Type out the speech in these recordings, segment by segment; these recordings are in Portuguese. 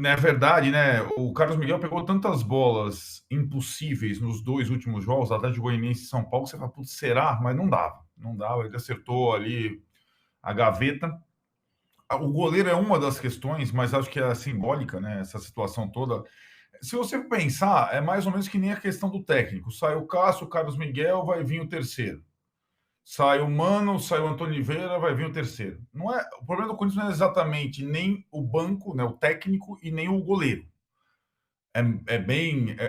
na verdade, né, o Carlos Miguel pegou tantas bolas impossíveis nos 2 últimos jogos, Atlético Goianiense e São Paulo, que você fala: "Putz, será?", mas não dava, não dava, ele acertou ali a gaveta. O goleiro é uma das questões, mas acho que é simbólica, né, essa situação toda. Se você pensar, é mais ou menos que nem a questão do técnico. Sai o Cássio, o Carlos Miguel, vai vir o terceiro. Sai o Mano, sai o Antônio Oliveira, vai vir o terceiro. Não é, o problema do Corinthians não é exatamente nem o banco, né, o técnico, e nem o goleiro.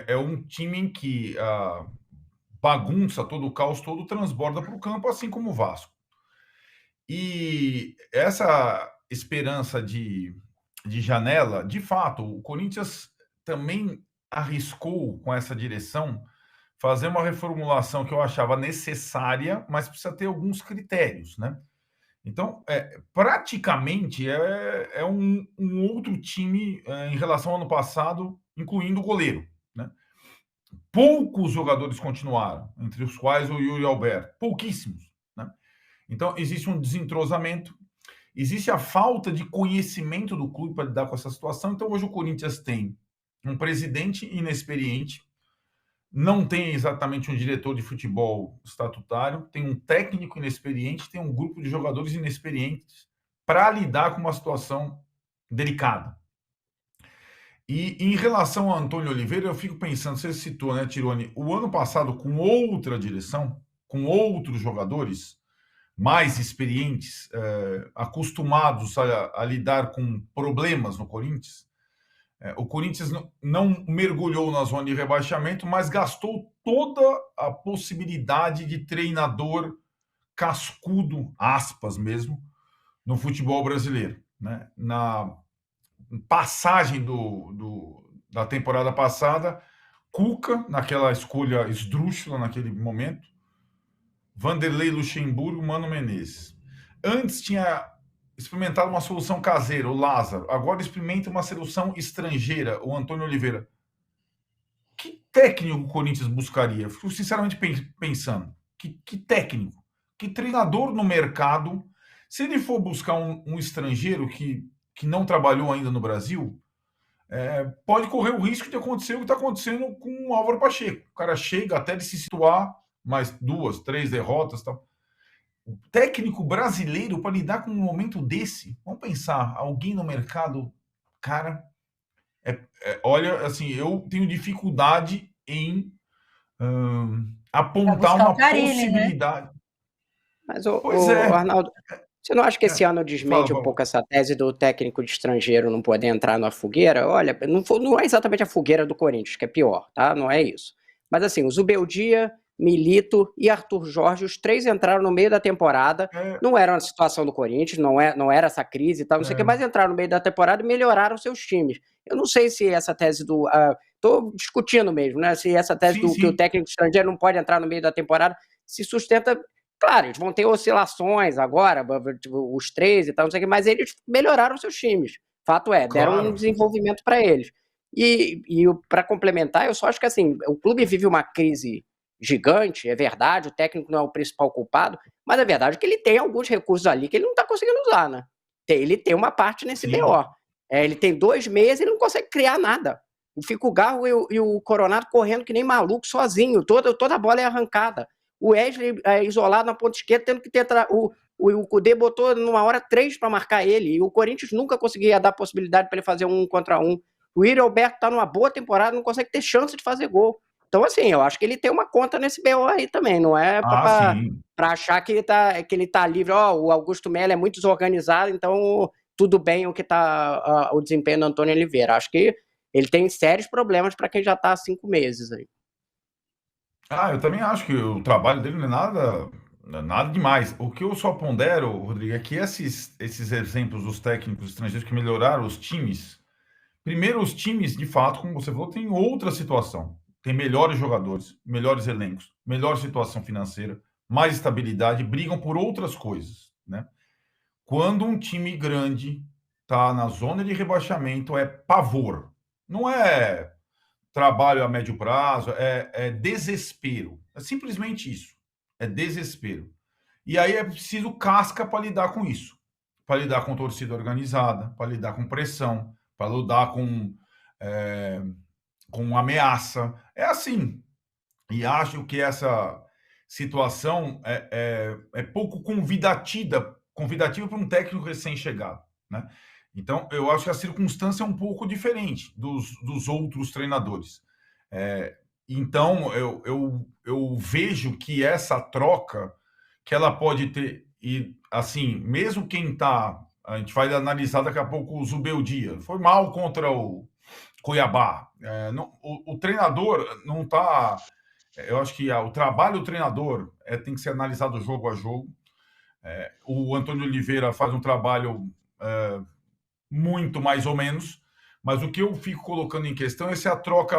É um time em que a bagunça, todo o caos todo transborda para o campo, assim como o Vasco. E essa esperança de janela, de fato, o Corinthians também arriscou com essa direção fazer uma reformulação que eu achava necessária, mas precisa ter alguns critérios, né? Então, praticamente é um outro time em relação ao ano passado, incluindo o goleiro, né? Poucos jogadores continuaram, entre os quais o Yuri Alberto, pouquíssimos, né? Então, existe um desentrosamento, existe a falta de conhecimento do clube para lidar com essa situação. Então, hoje o Corinthians tem um presidente inexperiente, não tem exatamente um diretor de futebol estatutário, tem um técnico inexperiente, tem um grupo de jogadores inexperientes para lidar com uma situação delicada. E em relação ao Antônio Oliveira, eu fico pensando, você citou, né, Tironi, o ano passado com outra direção, com outros jogadores mais experientes, acostumados a lidar com problemas no Corinthians, o Corinthians não mergulhou na zona de rebaixamento, mas gastou toda a possibilidade de treinador cascudo, aspas mesmo, no futebol brasileiro. Né? Na passagem da temporada passada, Cuca, naquela escolha esdrúxula naquele momento, Vanderlei Luxemburgo, Mano Menezes. Antes tinha experimentado uma solução caseira, o Lázaro. Agora experimenta uma solução estrangeira, o Antônio Oliveira. Que técnico o Corinthians buscaria? Fico sinceramente pensando. Que técnico? Que treinador no mercado? Se ele for buscar um estrangeiro que não trabalhou ainda no Brasil, pode correr o risco de acontecer o que está acontecendo com o Álvaro Pacheco. O cara chega até de se situar, mais 2, 3 derrotas, tal. O técnico brasileiro para lidar com um momento desse, vamos pensar, alguém no mercado, cara, olha, assim, eu tenho dificuldade em Vai apontar buscar o uma Carille, né? possibilidade. Mas, Pois Arnaldo, você não acha que esse ano fala, desmente um Paulo. pouco essa tese do técnico de estrangeiro não poder entrar na fogueira? Olha, não é exatamente a fogueira do Corinthians, que é pior, tá? Não é isso. Mas assim, o Zubeldia, Milito e Arthur Jorge, os três entraram no meio da temporada, É, não era a situação do Corinthians, não era essa crise e tal, não sei o que, é, mas entraram no meio da temporada e melhoraram seus times. Eu não sei se essa tese do... Estou discutindo mesmo, né? Se essa tese sim, do que o sim, técnico estrangeiro não pode entrar no meio da temporada se sustenta. Claro, eles vão ter oscilações agora, tipo, os três e tal, não sei o que, mas eles melhoraram seus times. Fato é, deram um claro. desenvolvimento para eles. E para complementar, eu só acho que assim, o clube vive uma crise gigante, é verdade, o técnico não é o principal culpado, mas é verdade que ele tem alguns recursos ali que ele não está conseguindo usar, né? Ele tem uma parte nesse Sim, BO. Ele tem 2 meses e ele não consegue criar nada. Fica o Garro e o Coronado correndo que nem maluco, sozinho, toda a bola é arrancada. O Wesley isolado na ponta esquerda, tendo que ter. O Cudê botou numa hora 3 para marcar ele, e o Corinthians nunca conseguia dar possibilidade para ele fazer 1 contra 1. O Yuri Alberto está numa boa temporada, não consegue ter chance de fazer gol. Então, assim, eu acho que ele tem uma conta nesse BO aí também, não é para sim. achar que ele tá livre. O Augusto Melo é muito desorganizado, então tudo bem o desempenho do Antônio Oliveira. Acho que ele tem sérios problemas para quem já está há 5 meses aí. Eu também acho que o trabalho dele não é nada demais. O que eu só pondero, Rodrigo, é que esses exemplos dos técnicos estrangeiros que melhoraram os times, primeiro, os times, de fato, como você falou, têm outra situação. Tem melhores jogadores, melhores elencos, melhor situação financeira, mais estabilidade, brigam por outras coisas, né? Quando um time grande está na zona de rebaixamento, é pavor. Não é trabalho a médio prazo, é desespero. É simplesmente isso. É desespero. E aí é preciso casca para lidar com isso. Para lidar com torcida organizada, para lidar com pressão, para lidar é, com ameaça. É assim. E acho que essa situação é pouco convidativa para um técnico recém-chegado, né? Então, eu acho que a circunstância é um pouco diferente dos outros treinadores. É, então, eu vejo que essa troca, que ela pode ter, e assim, mesmo quem está, a gente vai analisar daqui a pouco o Zubeldia, foi mal contra o Cuiabá. O treinador não está. Eu acho que o trabalho do treinador tem que ser analisado jogo a jogo. O Antônio Oliveira faz um trabalho muito mais ou menos, mas o que eu fico colocando em questão é se a troca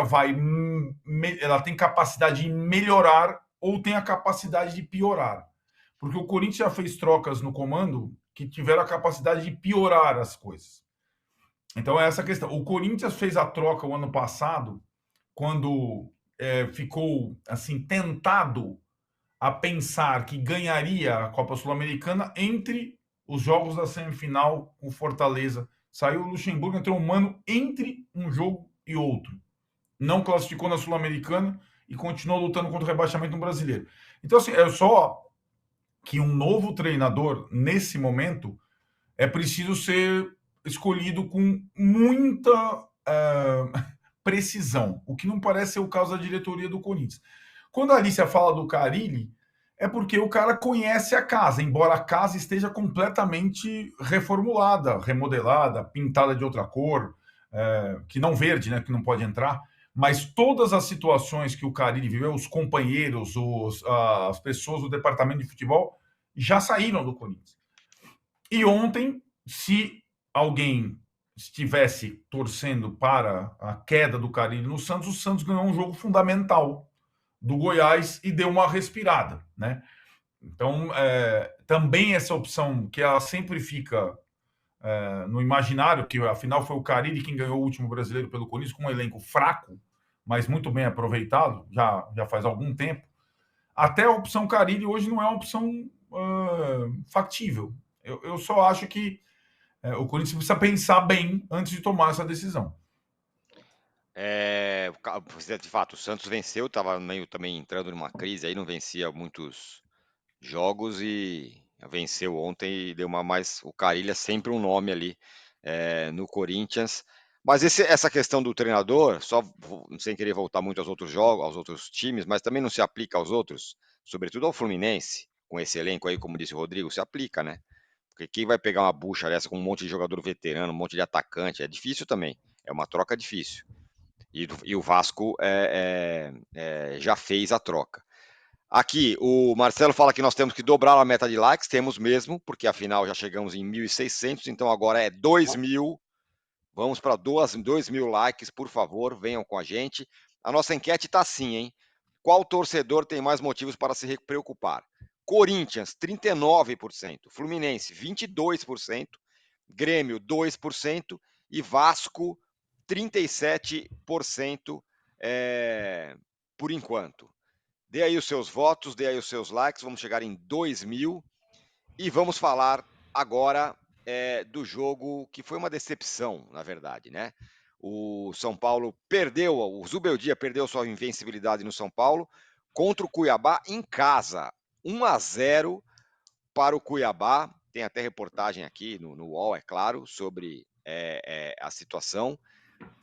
ela tem capacidade de melhorar ou tem a capacidade de piorar. Porque o Corinthians já fez trocas no comando que tiveram a capacidade de piorar as coisas. Então é essa a questão. O Corinthians fez a troca o ano passado, quando ficou assim tentado a pensar que ganharia a Copa Sul-Americana entre os jogos da semifinal com Fortaleza. Saiu o Luxemburgo, entrou um Mano entre um jogo e outro. Não classificou na Sul-Americana e continuou lutando contra o rebaixamento no Brasileiro. Então, assim, é só que um novo treinador, nesse momento, é preciso ser escolhido com muita precisão, o que não parece ser o caso da diretoria do Corinthians. Quando a Alicia fala do Carille, é porque o cara conhece a casa, embora a casa esteja completamente reformulada, remodelada, pintada de outra cor, que não verde, né, que não pode entrar. Mas todas as situações que o Carille viveu, os companheiros, as pessoas do departamento de futebol, já saíram do Corinthians. E ontem, se alguém estivesse torcendo para a queda do Carille no Santos, o Santos ganhou um jogo fundamental do Goiás e deu uma respirada, né? Então, também essa opção que ela sempre fica no imaginário, que afinal foi o Carille quem ganhou o último brasileiro pelo Corinthians, com um elenco fraco, mas muito bem aproveitado, já faz algum tempo. Até a opção Carille hoje não é uma opção factível. Eu só acho que o Corinthians precisa pensar bem antes de tomar essa decisão. De fato, o Santos venceu, estava meio também entrando numa crise aí, não vencia muitos jogos e venceu ontem e deu uma mais. O Carille é sempre um nome ali no Corinthians. Mas essa questão do treinador, só sem querer voltar muito aos outros jogos, aos outros times, mas também não se aplica aos outros, sobretudo ao Fluminense, com esse elenco aí, como disse o Rodrigo, se aplica, né? Porque quem vai pegar uma bucha dessa com um monte de jogador veterano, um monte de atacante, é difícil também. É uma troca difícil. E o Vasco já fez a troca. Aqui, o Marcelo fala que nós temos que dobrar a meta de likes, temos mesmo, porque afinal já chegamos em 1.600, então agora é 2.000. Vamos para 2.000 likes, por favor, venham com a gente. A nossa enquete está assim, hein? Qual torcedor tem mais motivos para se preocupar? Corinthians, 39%, Fluminense, 22%, Grêmio, 2% e Vasco, 37% por enquanto. Dê aí os seus votos, dê aí os seus likes, vamos chegar em 2.000 e vamos falar agora do jogo que foi uma decepção, na verdade, né? O São Paulo perdeu, o Zubeldia perdeu sua invencibilidade no São Paulo contra o Cuiabá em casa. 1-0 para o Cuiabá. Tem até reportagem aqui no UOL, é claro, sobre a situação.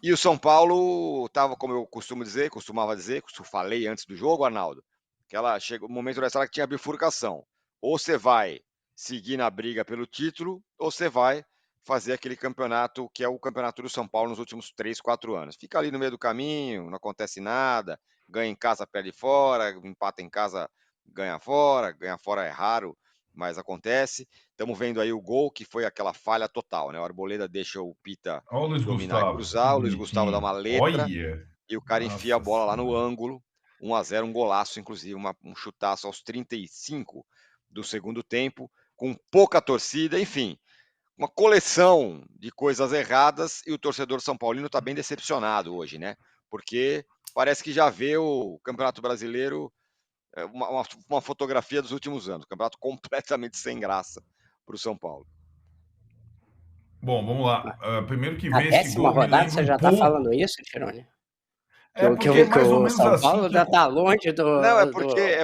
E o São Paulo estava, como eu costumava dizer, falei antes do jogo, Arnaldo, que ela chegou o momento da história que tinha bifurcação. Ou você vai seguir na briga pelo título, ou você vai fazer aquele campeonato que é o campeonato do São Paulo nos últimos 3, 4 anos. Fica ali no meio do caminho, não acontece nada, ganha em casa, perde fora, empata em casa, ganha fora é raro, mas acontece. Estamos vendo aí o gol, que foi aquela falha total, né? O Arboleda deixa o Pita Olha o Luiz dominar e Gustavo, que cruzar, o Luiz Gustavo dá uma bonitinho. letra Olha! e o cara enfia a Nossa bola lá no Senhora. ângulo. 1-0, um golaço, inclusive, um chutaço aos 35 do segundo tempo, com pouca torcida, enfim, uma coleção de coisas erradas e o torcedor São Paulino está bem decepcionado hoje, né? Porque parece que já vê o Campeonato Brasileiro uma fotografia dos últimos anos, campeonato completamente sem graça para o São Paulo. Bom, vamos lá. Primeiro que A ver esse 10ª gol me rodada, lembra você um já está pouco. falando isso, Tironi? É Que porque é mais ou o menos São assim Paulo que já está longe Não, é do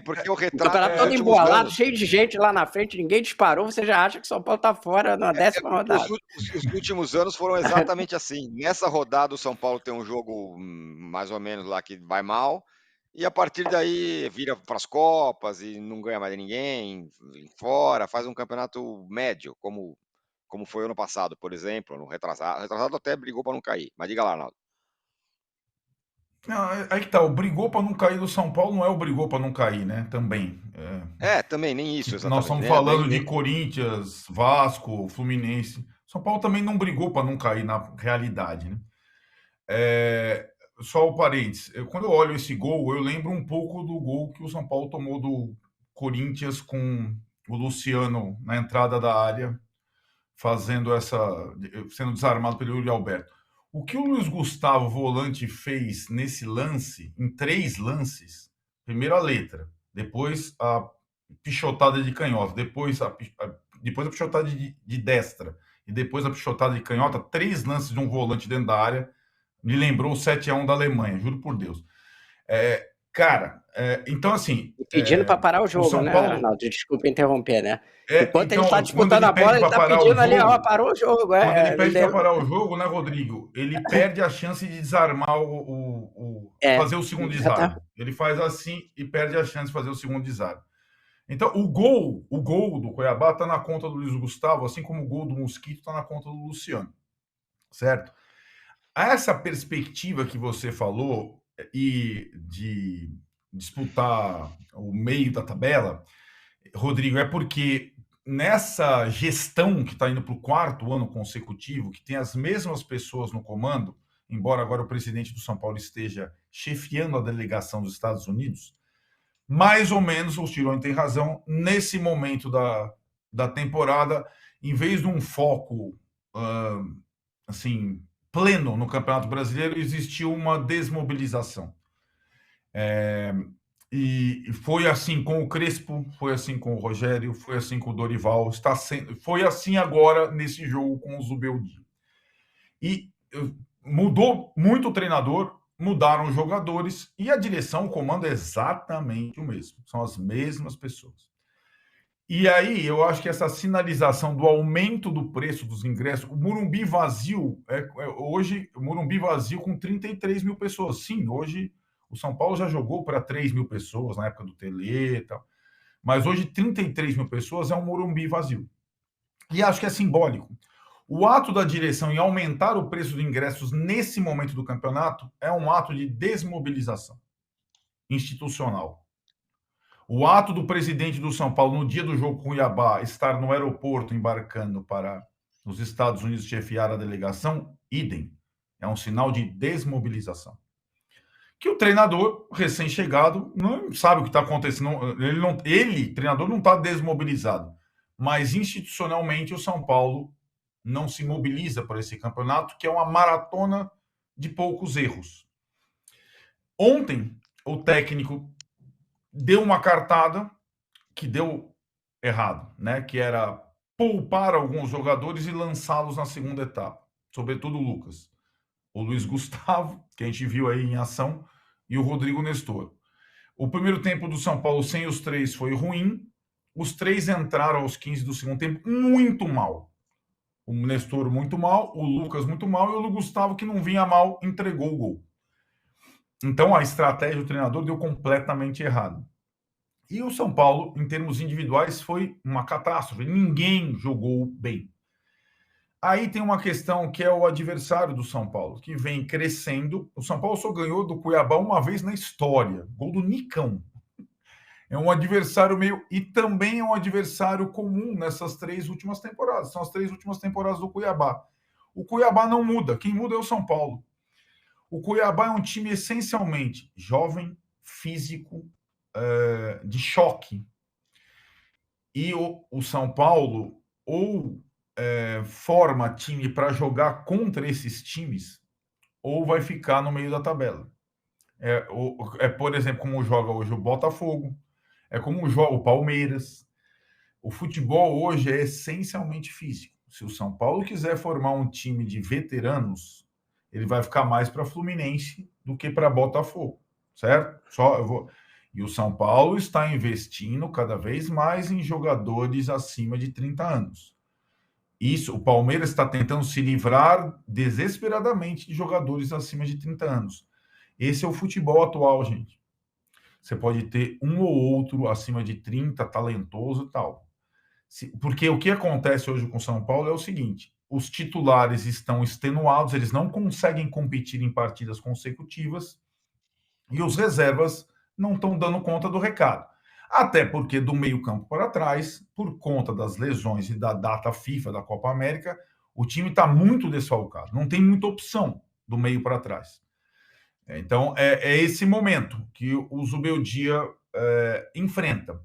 porque o o retrato campeonato dos todo últimos embolado, anos. cheio de gente lá na frente, ninguém disparou, você já acha que o São Paulo está fora na 10ª Porque rodada. os últimos anos foram exatamente assim. Nessa rodada, o São Paulo tem um jogo mais ou menos lá que vai mal, e a partir daí vira para as Copas e não ganha mais de ninguém, vem fora, faz um campeonato médio, como foi ano passado, por exemplo, no retrasado. O retrasado até brigou para não cair. Mas diga lá, Arnaldo. Não, aí que tá, o brigou para não cair do São Paulo não é o brigou para não cair, né? Também. Também, nem isso Nós exatamente, estamos né? falando de Corinthians, Vasco, Fluminense. São Paulo também não brigou para não cair na realidade, né? Só o parênteses. Quando eu olho esse gol, eu lembro um pouco do gol que o São Paulo tomou do Corinthians com o Luciano na entrada da área, sendo desarmado pelo Yuri Alberto. O que o Luiz Gustavo, volante, fez nesse lance, em 3 lances, primeiro a letra, depois a pichotada de canhota, depois a pichotada de destra e depois a pichotada de canhota, 3 lances de um volante dentro da área, me lembrou o 7-1 da Alemanha, juro por Deus. Cara, então assim... E pedindo para parar o jogo, São né, Paulo... Arnaldo? Desculpa interromper, né? Enquanto ele então, está disputando a bola, ele está pedindo ali, ó, parou o jogo. Quando ele pede para parar o jogo, né, Rodrigo? Ele perde a chance de desarmar fazer o segundo desarme. Ele faz assim e perde a chance de fazer o segundo desarme. Então, o gol do Cuiabá está na conta do Luiz Gustavo, assim como o gol do Mosquito está na conta do Luciano. Certo? Essa perspectiva que você falou e de disputar o meio da tabela, Rodrigo, é porque nessa gestão que está indo para o 4º ano consecutivo, que tem as mesmas pessoas no comando, embora agora o presidente do São Paulo esteja chefiando a delegação dos Estados Unidos, mais ou menos, o Tironi tem razão, nesse momento da temporada, em vez de um foco assim, pleno no Campeonato Brasileiro, existiu uma desmobilização. E foi assim com o Crespo, foi assim com o Rogério, foi assim com o Dorival, foi assim agora nesse jogo com o Zubeldia. E mudou muito o treinador, mudaram os jogadores e a direção, o comando é exatamente o mesmo, são as mesmas pessoas. E aí eu acho que essa sinalização do aumento do preço dos ingressos, o Morumbi vazio, hoje o Morumbi vazio com 33 mil pessoas. Sim, hoje o São Paulo já jogou para 3 mil pessoas na época do Tele e tal. Mas hoje 33 mil pessoas é um Morumbi vazio. E acho que é simbólico. O ato da direção em aumentar o preço dos ingressos nesse momento do campeonato é um ato de desmobilização institucional. O ato do presidente do São Paulo, no dia do jogo com o Cuiabá, estar no aeroporto embarcando para os Estados Unidos chefiar a delegação, idem. É um sinal de desmobilização. Que o treinador, recém-chegado, não sabe o que está acontecendo. Ele, treinador, não está desmobilizado. Mas, institucionalmente, o São Paulo não se mobiliza por esse campeonato, que é uma maratona de poucos erros. Ontem, o técnico deu uma cartada que deu errado, né? Que era poupar alguns jogadores e lançá-los na segunda etapa, sobretudo o Lucas. O Luiz Gustavo, que a gente viu aí em ação, e o Rodrigo Nestor. O primeiro tempo do São Paulo sem os 3 foi ruim. Os 3 entraram aos 15 do segundo tempo muito mal. O Nestor muito mal, o Lucas muito mal, e o Gustavo, que não vinha mal, entregou o gol. Então a estratégia do treinador deu completamente errado. E o São Paulo, em termos individuais, foi uma catástrofe. Ninguém jogou bem. Aí tem uma questão que é o adversário do São Paulo, que vem crescendo. O São Paulo só ganhou do Cuiabá uma vez na história. Gol do Nicão. É um adversário meio... E também é um adversário comum nessas 3 últimas temporadas. São as 3 últimas temporadas do Cuiabá. O Cuiabá não muda. Quem muda é o São Paulo. O Cuiabá é um time essencialmente jovem, físico, de choque. E o São Paulo ou forma time para jogar contra esses times ou vai ficar no meio da tabela. Por exemplo, como joga hoje o Botafogo, é como joga o Palmeiras. O futebol hoje é essencialmente físico. Se o São Paulo quiser formar um time de veteranos, ele vai ficar mais para Fluminense do que para Botafogo, certo? E o São Paulo está investindo cada vez mais em jogadores acima de 30 anos. Isso, o Palmeiras está tentando se livrar desesperadamente de jogadores acima de 30 anos. Esse é o futebol atual, gente. Você pode ter um ou outro acima de 30, talentoso e tal. Porque o que acontece hoje com o São Paulo é o seguinte: os titulares estão extenuados, eles não conseguem competir em partidas consecutivas e os reservas não estão dando conta do recado. Até porque do meio-campo para trás, por conta das lesões e da data FIFA da Copa América, o time está muito desfalcado, não tem muita opção do meio para trás. Então, é esse momento que o Zubeldia enfrenta.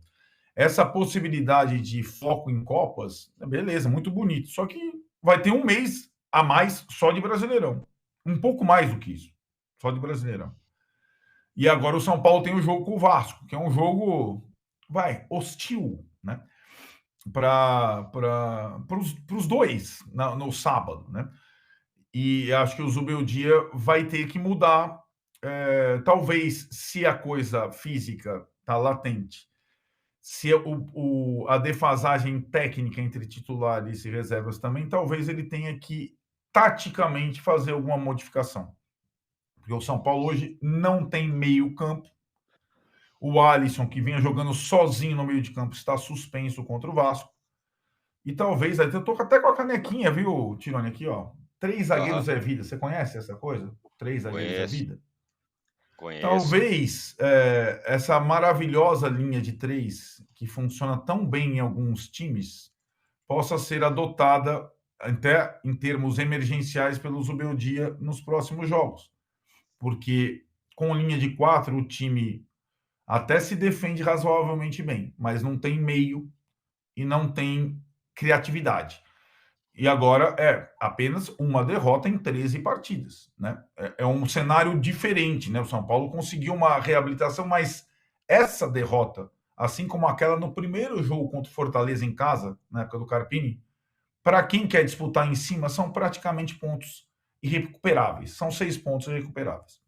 Essa possibilidade de foco em Copas, beleza, muito bonito. Só que vai ter um mês a mais só de Brasileirão. Um pouco mais do que isso, só de Brasileirão. E agora o São Paulo tem o jogo com o Vasco, que é um jogo, hostil, né? Para os dois no sábado, né? E acho que o Zubeldia vai ter que mudar. Talvez, se a coisa física está latente, se a defasagem técnica entre titulares e reservas também, talvez ele tenha que, taticamente, fazer alguma modificação. Porque o São Paulo hoje não tem meio campo. O Alisson, que vinha jogando sozinho no meio de campo, está suspenso contra o Vasco. E talvez, eu estou até com a canequinha, viu, Tirone, aqui, ó. 3 zagueiros é vida. Você conhece essa coisa? 3 zagueiros é vida? Conheço. Talvez essa maravilhosa linha de 3, que funciona tão bem em alguns times, possa ser adotada até em termos emergenciais pelo Zubeldia nos próximos jogos. Porque com linha de 4 o time até se defende razoavelmente bem, mas não tem meio e não tem criatividade. E agora é apenas uma derrota em 13 partidas, né? É um cenário diferente, né? O São Paulo conseguiu uma reabilitação, mas essa derrota, assim como aquela no primeiro jogo contra o Fortaleza em casa, na época do Carpini, para quem quer disputar em cima, são praticamente pontos irrecuperáveis. São 6 pontos irrecuperáveis.